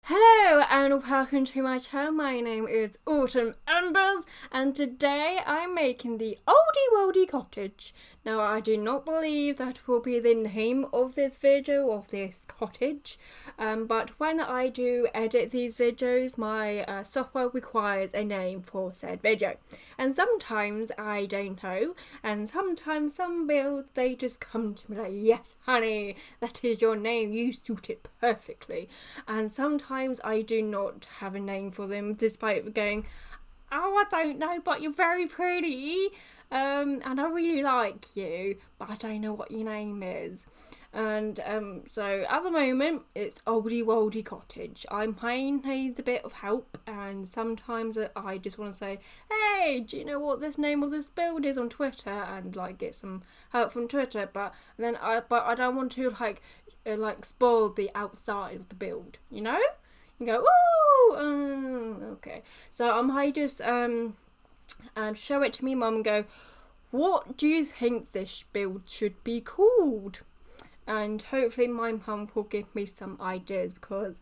Hello and welcome to my channel. My name is Autumn Embers and today I'm making the Oldie Worldy Cottage. Now I do not believe that will be the name of this video, of this cottage, but when I do edit these videos my software requires a name for said video, and sometimes I don't know, and sometimes some builds they just come to me like, yes honey, that is your name, you suit it perfectly, and sometimes I do not have a name for them despite going, oh, I don't know, but you're very pretty, and I really like you, but I don't know what your name is. And so at the moment it's Oldie Woldy Cottage. I might need a bit of help, and sometimes I just want to say, hey, do you know what this name of this build is on Twitter, and like get some help from Twitter, but I don't want to like spoil the outside of the build, you know? You go, ooh, okay. So I might just show it to me mum and go, what do you think this build should be called? And hopefully my mum will give me some ideas, because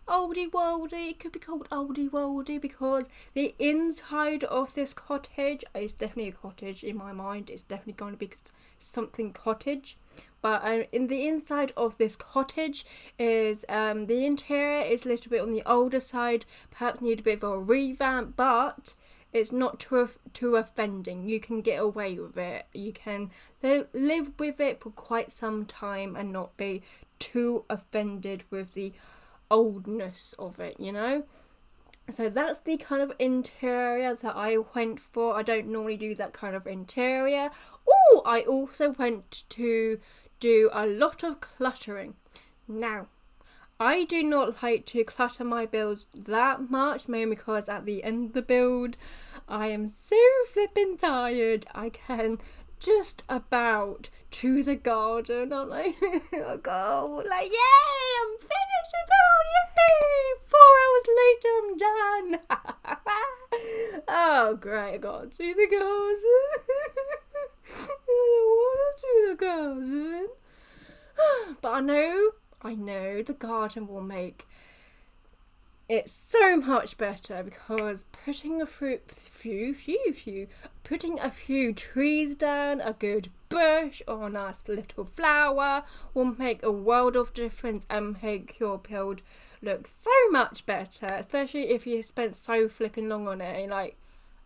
Oldie Woldy, it could be called Oldie Woldy because the inside of this cottage is definitely a cottage in my mind. It's definitely going to be something cottage. But in the inside of this cottage is the interior is a little bit on the older side, perhaps need a bit of a revamp, but it's not too offending. You can get away with it. You can live with it for quite some time and not be too offended with the oldness of it, you know? So that's the kind of interior that I went for. I don't normally do that kind of interior. Oh, I also went to do a lot of cluttering. Now, I do not like to clutter my builds that much, mainly because at the end of the build, I am so flippin' tired. I can just about to the garden. I'm like, I go, like, yay, I'm finished the build, yay! 4 hours later, I'm done. Oh, great, I got to the garden. I want to the garden. But I know the garden will make it so much better, because putting putting a few trees down, a good bush or a nice little flower will make a world of difference and make your build look so much better, especially if you spent so flipping long on it and like,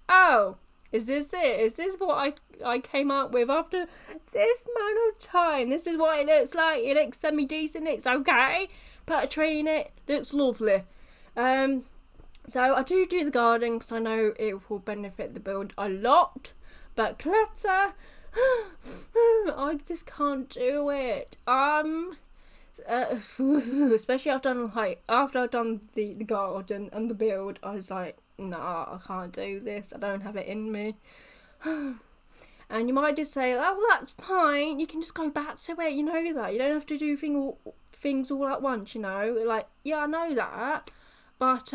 oh, is this it? Is this what I came up with after this amount of time? This is what it looks like. It looks semi-decent. It's okay. Put a tree in it. Looks lovely. So I do the gardening because I know it will benefit the build a lot. But clutter, I just can't do it. Especially after I've done the garden and the build, I was like, nah, I can't do this. I don't have it in me. And you might just say, oh, well, that's fine. You can just go back to it. You know that. You don't have to do things all at once, you know. Like, yeah, I know that. But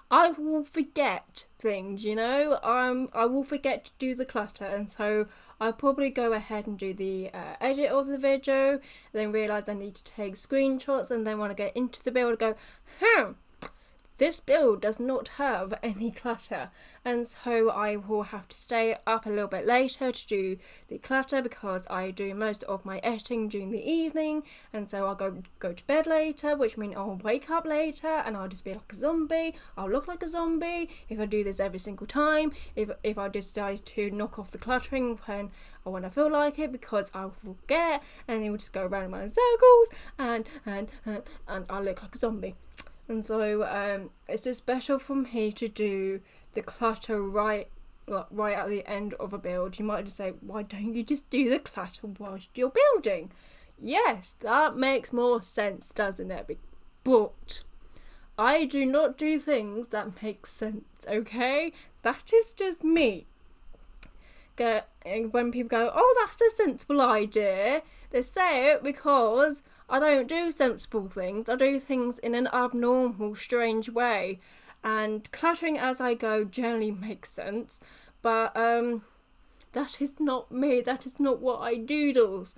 I will forget things, you know. I will forget to do the clutter, and so I'll probably go ahead and do the edit of the video, then realise I need to take screenshots, and then when I get into the build, go, this build does not have any clutter, and so I will have to stay up a little bit later to do the clutter because I do most of my editing during the evening, and so I'll go to bed later, which means I'll wake up later and I'll just be like a zombie. I'll look like a zombie if I do this every single time, if I decide to knock off the cluttering when I feel like it, because I will forget and it will just go around in my circles and I'll look like a zombie. And so it's just better for me to do the clutter right at the end of a build. You might just say, why don't you just do the clutter whilst you're building? Yes, that makes more sense, doesn't it? But I do not do things that make sense, okay? That is just me. When people go, oh, that's a sensible idea, they say it because I don't do sensible things. I do things in an abnormal, strange way. And cluttering as I go generally makes sense. But that is not me. That is not what I doodles.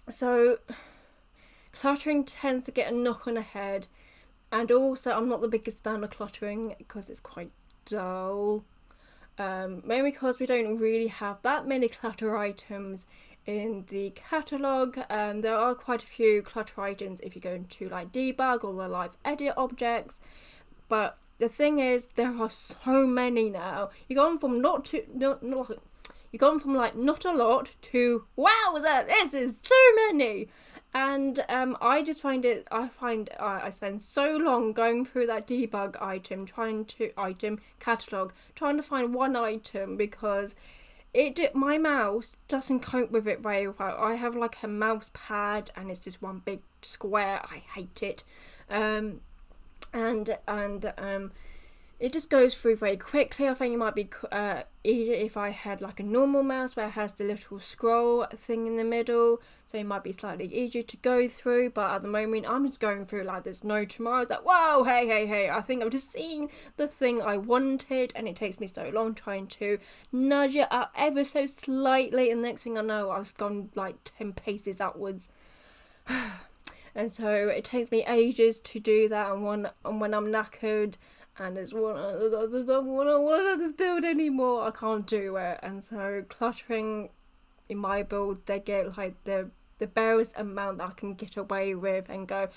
So cluttering tends to get a knock on the head. And also, I'm not the biggest fan of cluttering because it's quite dull. Mainly because we don't really have that many clutter items in the catalogue. There are quite a few clutter items if you go into like debug or the live edit objects, but the thing is, there are so many now. You've gone from you've gone from like not a lot to wowza, this is too many. And I just find I spend so long going through that debug item catalogue, trying to find one item because my mouse doesn't cope with it very well. I have like a mouse pad and it's just one big square. I hate it. And it just goes through very quickly. I think it might be easier if I had like a normal mouse where it has the little scroll thing in the middle, so it might be slightly easier to go through, but at the moment I'm just going through like there's no tomorrow. It's like, whoa, hey, I think I've just seen the thing I wanted, and it takes me so long trying to nudge it up ever so slightly, and next thing I know I've gone like 10 paces upwards. And so it takes me ages to do that, and when I'm knackered and I don't want to this build anymore, I can't do it. And so cluttering in my build, they get like the barest amount that I can get away with and go,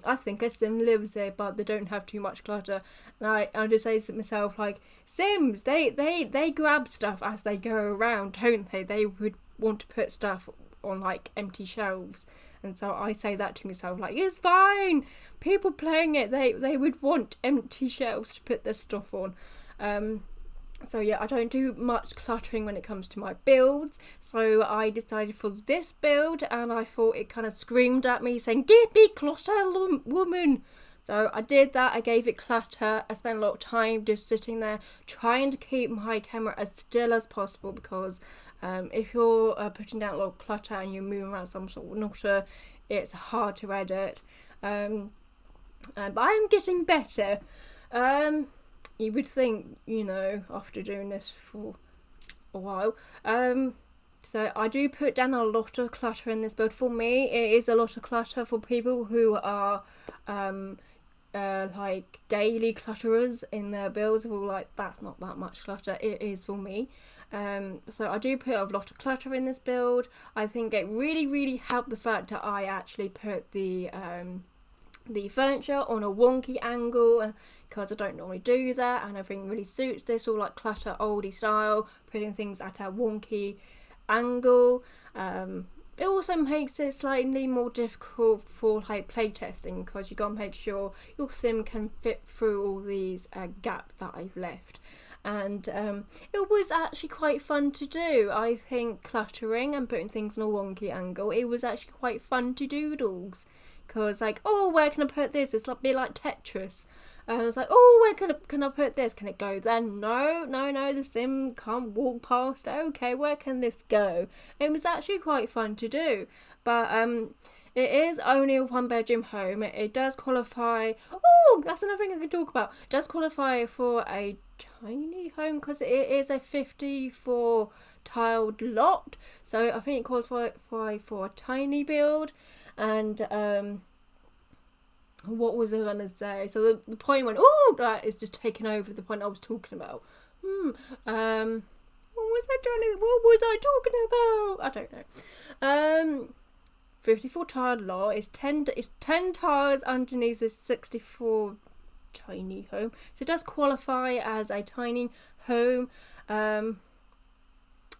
I think a sim lives here, but they don't have too much clutter. And I just say to myself, like, Sims, they grab stuff as they go around, don't they? They would want to put stuff on like empty shelves. And so I say that to myself, like, it's fine. People playing it, they would want empty shelves to put their stuff on. So yeah, I don't do much cluttering when it comes to my builds. So I decided for this build, and I thought it kind of screamed at me saying, give me clutter, woman. So I did that. I gave it clutter. I spent a lot of time just sitting there trying to keep my camera as still as possible, because if you're putting down a lot of clutter and you're moving around some sort of nutter, it's hard to edit. But I'm getting better. You would think, after doing this for a while. So I do put down a lot of clutter in this build. For me, it is a lot of clutter. For people who are like daily clutterers in their builds, well, like, that's not that much clutter. It is for me. So I do put a lot of clutter in this build. I think it really helped the fact that I actually put the furniture on a wonky angle, because I don't normally do that, and I think really suits this all like clutter oldie style, putting things at a wonky angle. It also makes it slightly more difficult for like playtesting, because you gotta make sure your sim can fit through all these gaps that I've left. And it was actually quite fun to do. I think cluttering and putting things on a wonky angle, it was actually quite fun to doodles. Because like, oh, where can I put this? It's like, be like Tetris. And I was like, oh, where can I put this? Can it go there? No, the sim can't walk past it. Okay, where can this go? It was actually quite fun to do. But it is only a 1-bedroom home. It does qualify. Oh, that's another thing I can talk about. It does qualify for a tiny home, because it is a 54 tiled lot. So I think it qualifies for a tiny build. And what was I gonna say? So the point went, oh, that is just taken over the point I was talking about. What was I talking about? I don't know. 54 tile lot is 10 tiles underneath the 64 tiny home. So it does qualify as a tiny home.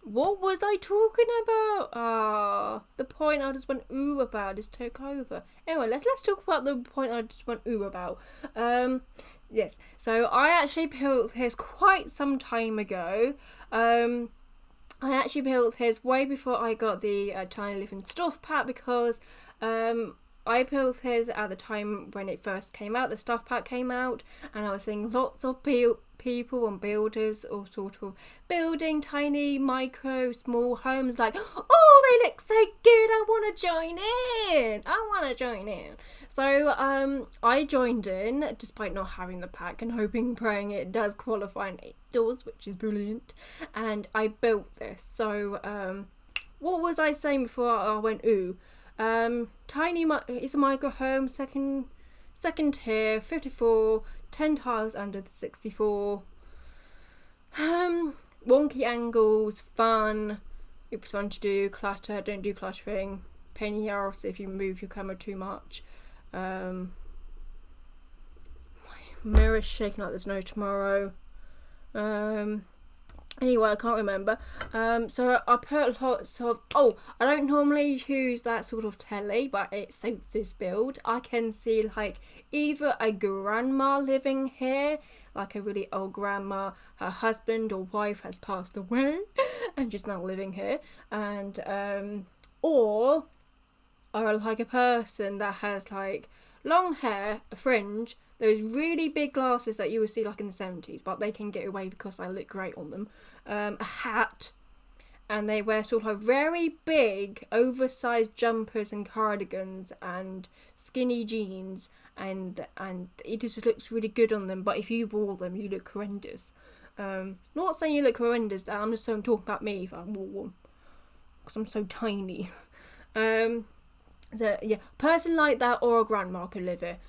What was I talking about? The point I just went ooh about is took over. Anyway, let's talk about the point I just went ooh about. Yes, so I actually built this quite some time ago. I actually built his way before I got the Tiny Living Stuff Pack, because I built his at the time when it first came out, the Stuff Pack came out, and I was seeing lots of people and builders all sort of building tiny, small homes, like, oh, they look so good, I want to join in. So I joined in, despite not having the pack, and hoping, praying it does qualify, and it does, which is brilliant. And I built this. So what was I saying before I went ooh? It's a micro home, second tier, 54, 10 tiles under the 64. Wonky angles, fun. It was fun to do. Clutter, don't do cluttering. Pain in the arse if you move your camera too much. My mirror's shaking like there's no tomorrow. Anyway, I can't remember. So I put lots of... Oh, I don't normally use that sort of telly, but it suits this build. I can see, like, either a grandma living here, like a really old grandma, her husband or wife has passed away, and just now living here, and, or like a person that has, like, long hair, a fringe, those really big glasses that you would see like in the 70s, but they can get away because they look great on them. A hat, and they wear sort of very big, oversized jumpers and cardigans and skinny jeans, and it just looks really good on them. But if you wore them, you look horrendous. Not saying you look horrendous. I'm just talking about me if I wore them, because I'm so tiny. So yeah, person like that or a grandma could live here.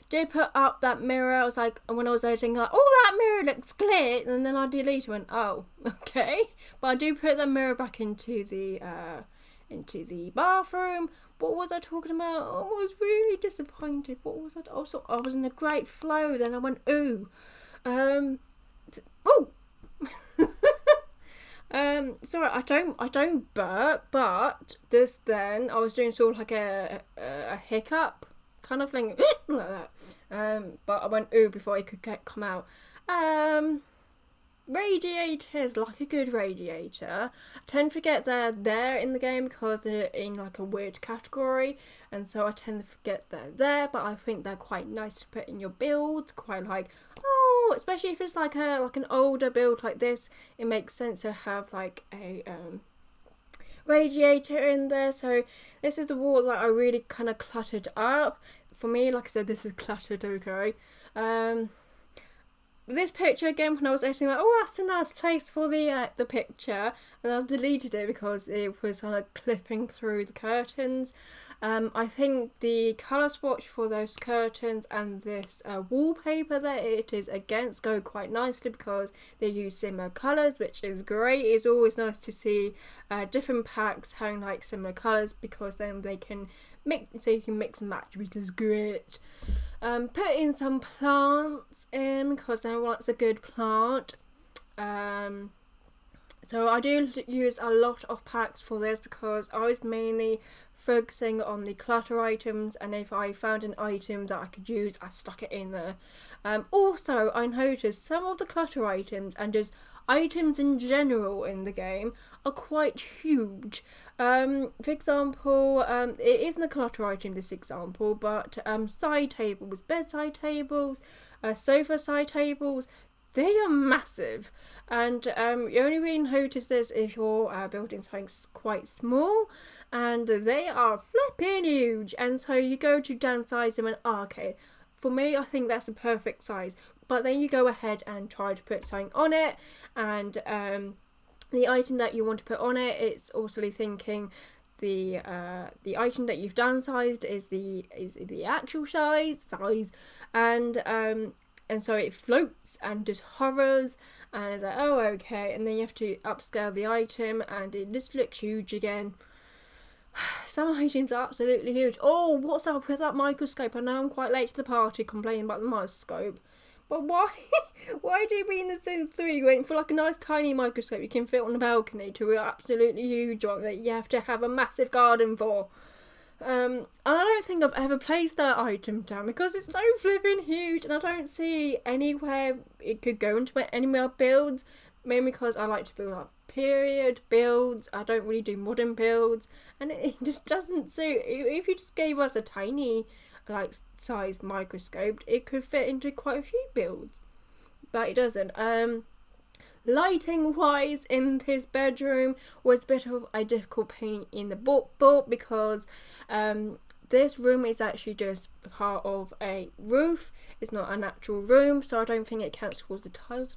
Did put up that mirror. I was like, when I was editing, like, oh, that mirror looks clear, and then I deleted and went, oh, okay. But I do put that mirror back into the bathroom. What was I talking about? I was really disappointed. What was I? Also, I was in a great flow. Then I went, ooh, oh. Sorry, I don't burp, but just then I was doing sort of like a hiccup kind of thing, like that. But I went ooh before it could come out. Radiators, like a good radiator. I tend to forget they're there in the game because they're in like a weird category, and so I tend to forget they're there. But I think they're quite nice to put in your builds. Quite like, oh, especially if it's like an older build like this, it makes sense to have like a radiator in there. So this is the wall that I really kind of cluttered up. For me, like I said, this is cluttered, okay. This picture again, when I was editing, like, oh, that's a nice place for the picture, and I deleted it because it was kind of clipping through the curtains. I think the colour swatch for those curtains and this wallpaper that it is against go quite nicely because they use similar colours, which is great. It's always nice to see different packs having like similar colours because then they can mix, so you can mix and match, which is great. Put in some plants in because everyone wants a good plant. So I do use a lot of packs for this because I was mainly focusing on the clutter items, and if I found an item that I could use, I stuck it in there. Also, I noticed some of the clutter items and just items in general in the game are quite huge. For example, it isn't a clutter item, this example, but side tables, bedside tables, sofa side tables, they are massive, and you only really notice this if you're building something quite small, and they are flipping huge, and so you go to downsize them and okay, for me I think that's a perfect size, but then you go ahead and try to put something on it, and the item that you want to put on it, it's also thinking the item that you've downsized is the actual size, and so it floats and just hovers, and it's like, oh, okay, and then you have to upscale the item, and it just looks huge again. Some items are absolutely huge. Oh, what's up with that microscope? I know I'm quite late to the party complaining about the microscope, but why? Why do we in The Sims 3 went for like a nice tiny microscope you can fit on the balcony to an absolutely huge one that you have to have a massive garden for? And I don't think I've ever placed that item down because it's so flipping huge, and I don't see anywhere it could go into any of my builds, mainly because I like to build like period builds. I don't really do modern builds, and it just doesn't suit. If you just gave us a tiny like sized microscope, it could fit into quite a few builds, but it doesn't. Lighting wise in his bedroom was a bit of a difficult pain in the butt because this room is actually just part of a roof. It's not an actual room, so I don't think it counts towards the tiles.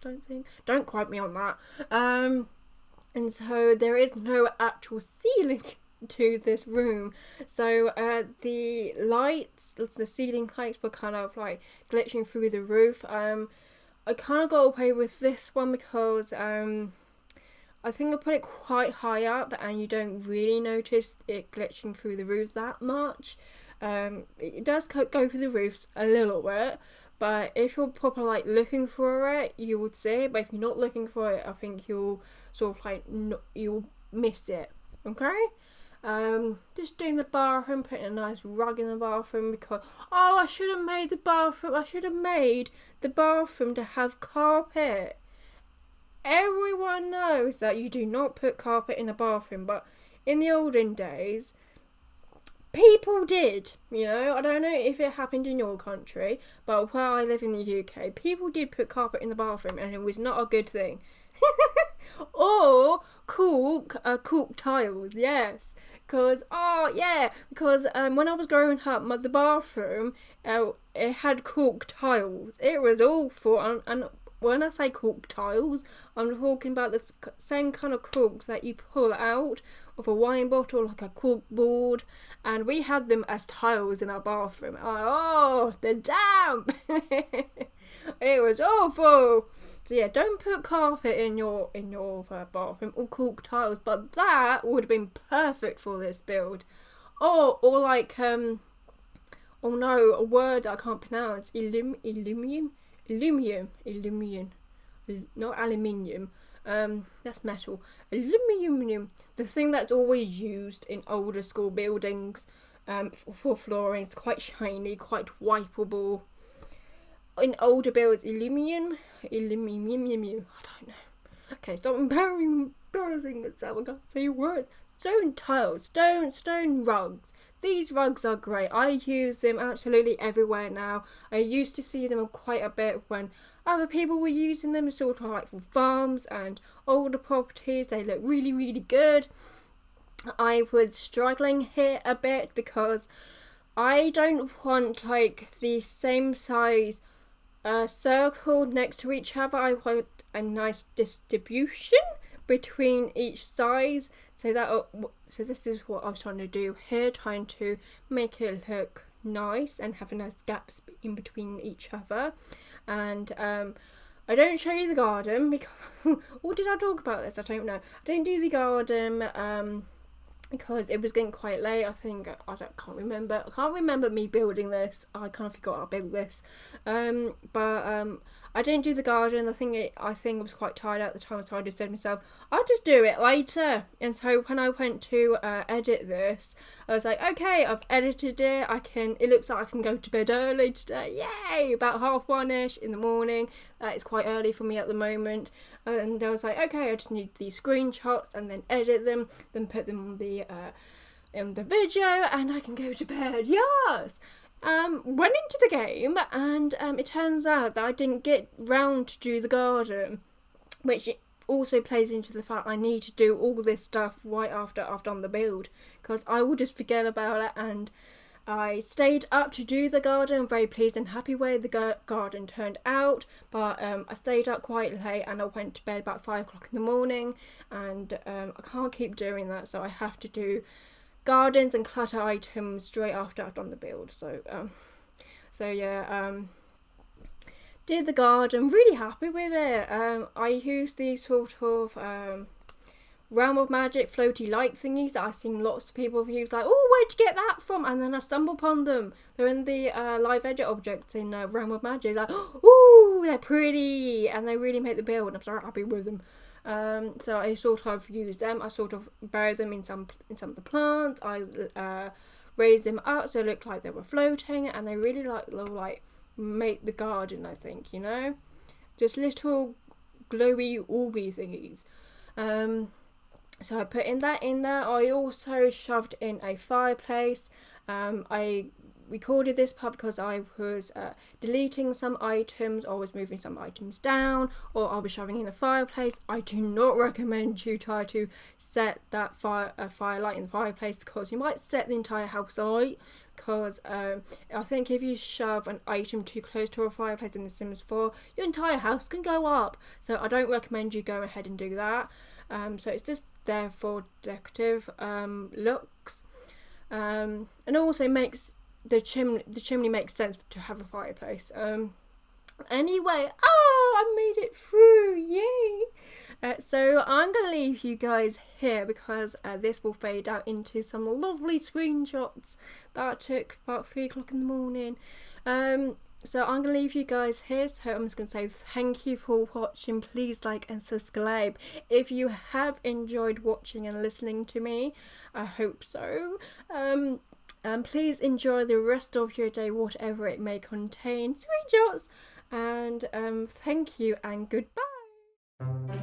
Don't quote me on that. And so there is no actual ceiling to this room. So the lights, the ceiling lights were kind of like glitching through the roof. I kind of got away with this one because I think I put it quite high up and you don't really notice it glitching through the roof that much. It does go through the roofs a little bit, but if you're proper like looking for it, you would see it. But if you're not looking for it, I think you'll sort of like you'll miss it. Okay. Just doing the bathroom, putting a nice rug in the bathroom because I should have made the bathroom. I should have made the bathroom to have carpet. Everyone knows that you do not put carpet in a bathroom, but in the olden days, people did. You know, I don't know if it happened in your country, but where I live in the UK, people did put carpet in the bathroom, and it was not a good thing. Or cork tiles, yes. Because when I was growing up, the bathroom it had cork tiles. It was awful, and when I say cork tiles, I'm talking about the same kind of cork that you pull out of a wine bottle, like a cork board, and we had them as tiles in our bathroom. Oh, the damp! It was awful. So yeah, don't put carpet in your bathroom or cork tiles, but that would have been perfect for this build. Or like oh no, a word I can't pronounce. Illuminum, not aluminium. That's metal. Aluminium, the thing that's always used in older school buildings, for flooring. It's quite shiny, quite wipeable. In older builds, aluminium. I don't know. Okay, stop embarrassing myself. I can't say words. Stone tiles, stone rugs. These rugs are great. I use them absolutely everywhere now. I used to see them quite a bit when other people were using them, sort of like for farms and older properties. They look really, really good. I was struggling here a bit because I don't want like the same size circle next to each other. I want a nice distribution between each size, so this is what I was trying to do here, trying to make it look nice and have a nice gaps in between each other. And I don't show you the garden because or did I talk about this? I don't know. I didn't do the garden because it was getting quite late. I can't remember. I can't remember me building this. I kind of forgot I built this. But I didn't do the garden. I think I was quite tired at the time, so I just said to myself, I'll just do it later. And so when I went to edit this, I was like, okay, I've edited it. It looks like I can go to bed early today. Yay! About 1:30ish in the morning. That is quite early for me at the moment. And I was like, okay, I just need these screenshots and then edit them, then put them on the video, and I can go to bed. Yes. Went into the game, and it turns out that I didn't get round to do the garden, which also plays into the fact I need to do all this stuff right after I've done the build, because I will just forget about it. And I stayed up to do the garden. I'm very pleased and happy way the garden turned out, but I stayed up quite late and I went to bed about 5 o'clock in the morning, and I can't keep doing that, so I have to do gardens and clutter items straight after I've done the build. So yeah, did the garden, really happy with it. I used these sort of Realm of Magic floaty light thingies that I've seen lots of people use, like, oh, where'd you get that from? And then I stumbled upon them. They're in the live edit objects in Realm of Magic. Like, ooh, they're pretty, and they really make the build, and I'm so happy with them. So I sort of use them. I sort of bury them in some of the plants. I raise them up so it looked like they were floating, and they really like make the garden, I think, you know, just little glowy orby thingies. So I put that in there. I also shoved in a fireplace. I recorded this part because I was deleting some items, or was moving some items down, or I was shoving in a fireplace. I do not recommend you try to set that firelight in the fireplace, because you might set the entire house alight. Because I think if you shove an item too close to a fireplace in The Sims 4, your entire house can go up. So I don't recommend you go ahead and do that. So it's just therefore decorative looks, and also makes the chimney makes sense to have a fireplace. Anyway, I made it through, yay! So I'm going to leave you guys here because this will fade out into some lovely screenshots that I took about 3 o'clock in the morning. So I'm going to leave you guys here. So I'm just going to say thank you for watching. Please like and subscribe if you have enjoyed watching and listening to me. I hope so. And please enjoy the rest of your day, whatever it may contain. Screenshots! And thank you and goodbye.